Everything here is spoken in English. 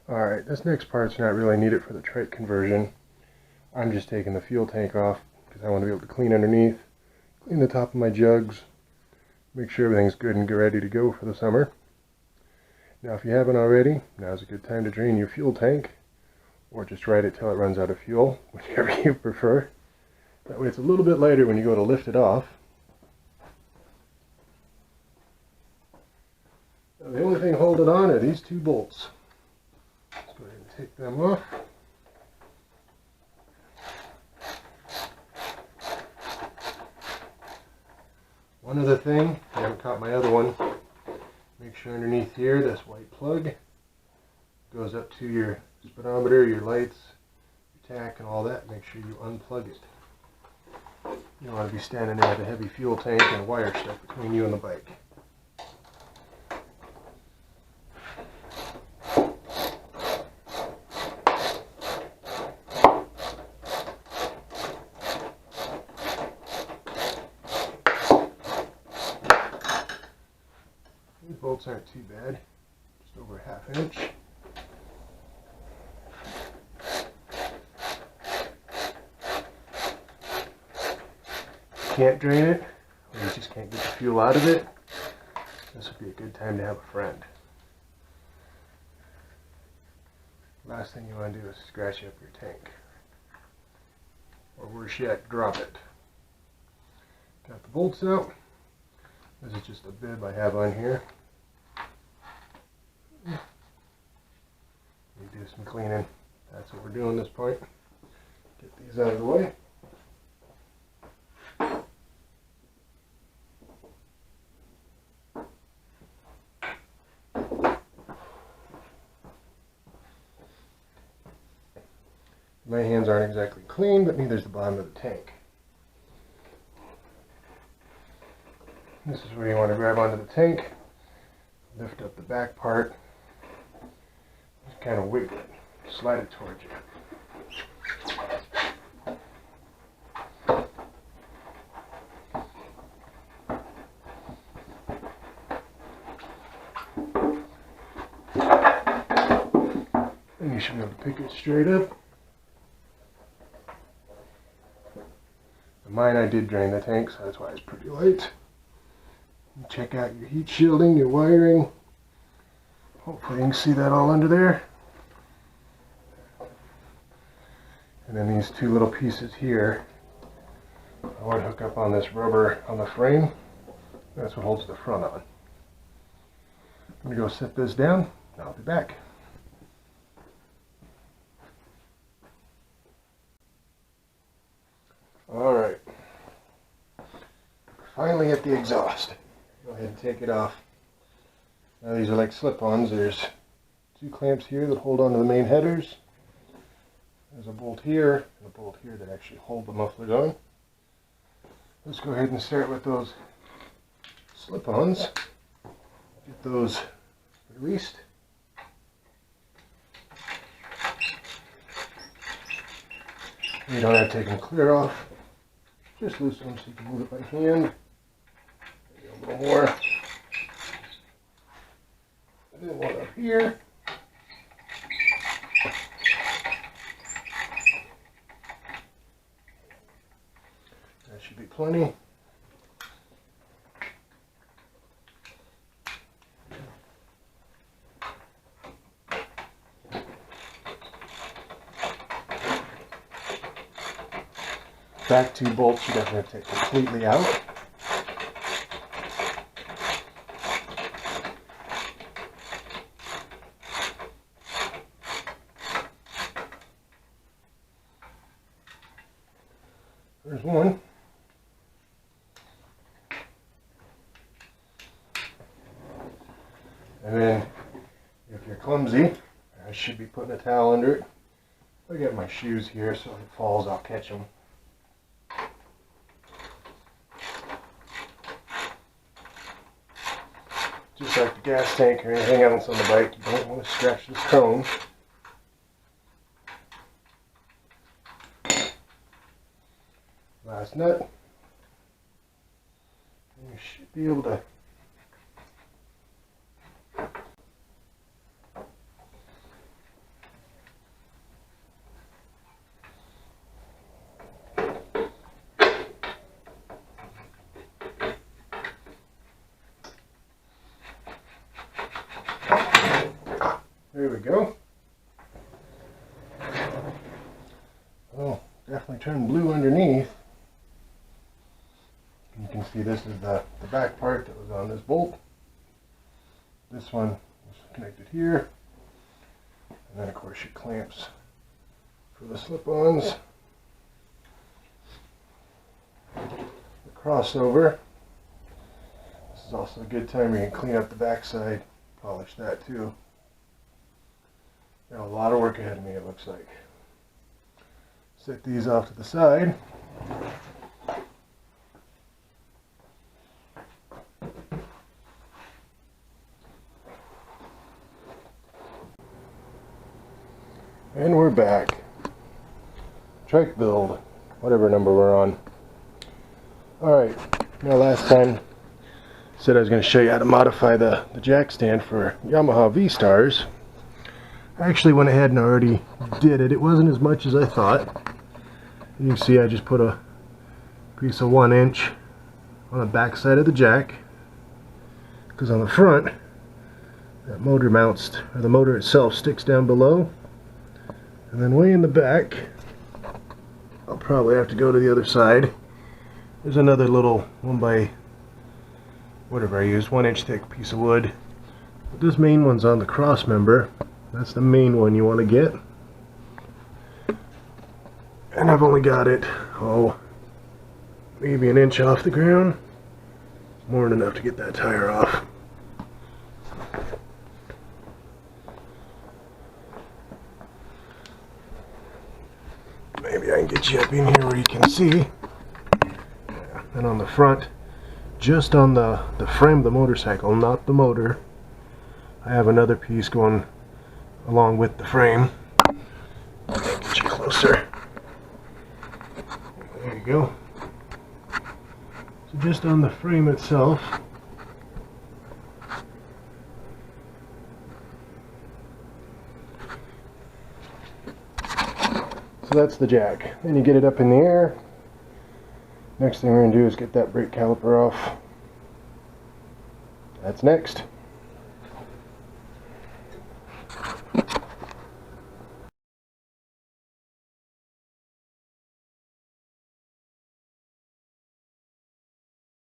Alright, this next part's not really needed for the trike conversion. I'm just taking the fuel tank off because I want to be able to clean underneath, clean the top of my jugs, make sure everything's good and ready to go for the summer. Now if you haven't already, now's a good time to drain your fuel tank, or just ride it till it runs out of fuel, whichever you prefer. That way it's a little bit lighter when you go to lift it off. Now, the only thing holding on are these two bolts. Let's go ahead and take them off. One other thing, I haven't caught my other one. Make sure underneath here, this white plug goes up to your speedometer, your lights, your tack, and all that. Make sure you unplug it. You don't want to be standing there with a heavy fuel tank and a wire stuck between you and the bike. These bolts aren't too bad, just over a ½ inch. Can't drain it, or you just can't get the fuel out of it, this would be a good time to have a friend. Last thing you want to do is scratch up your tank, or worse yet, drop it. Got the bolts out. This is just a bib I have on here. We do some cleaning. That's what we're doing at this point. Get these out of the way. My hands aren't exactly clean, but neither is the bottom of the tank. This is where you want to grab onto the tank, lift up the back part, just kind of wiggle it, slide it towards you. And you should be able to pick it straight up. Mine, I did drain the tank, so that's why it's pretty light. Check out your heat shielding, your wiring. Hopefully you can see that all under there. And then these two little pieces here, I would hook up on this rubber on the frame. That's what holds the front on. I'm going to go set this down, and I'll be back. Alright, finally at the exhaust. Go ahead and take it off. Now these are like slip-ons. There's two clamps here that hold onto the main headers. There's a bolt here and a bolt here that actually hold the mufflers on. Let's go ahead and start with those slip-ons. Get those released. You don't have to take them clear off. Just loosen them so you can move it by hand. Maybe a little more. And then one up here. That should be plenty. Back two bolts you definitely have to take completely out. There's one. And then, if you're clumsy, I should be putting a towel under it. I got my shoes here, so if it falls, I'll catch them. Just like the gas tank or anything else on the bike, you don't want to scratch this cone. Last nut. And you should be able to There we go. Oh, definitely turned blue underneath. You can see this is the back part that was on this bolt. This one is connected here. And then of course your clamps for the slip-ons. The crossover. This is also a good time you can clean up the backside, polish that too. Got a lot of work ahead of me, it looks like. Set these off to the side. And we're back. Trike build, whatever number we're on. Alright, now last time I said I was going to show you how to modify the jack stand for Yamaha V stars. I actually went ahead and already did it. It wasn't as much as I thought. You can see I just put a piece of 1 inch on the back side of the jack, because on the front that motor mounts, or the motor itself sticks down below. And then way in the back, I'll probably have to go to the other side. There's another little 1 by whatever I used, 1 inch thick piece of wood. But this main one's on the cross member. That's the main one you want to get. And I've only got it, maybe 1 inch off the ground. More than enough to get that tire off. Maybe I can get you up in here where you can see. Yeah. And on the front, just on the frame of the motorcycle, not the motor, I have another piece going along with the frame. I'll get you closer. There you go. So just on the frame itself, so that's the jack. Then you get it up in the air. Next thing we're going to do is get that brake caliper off. That's next.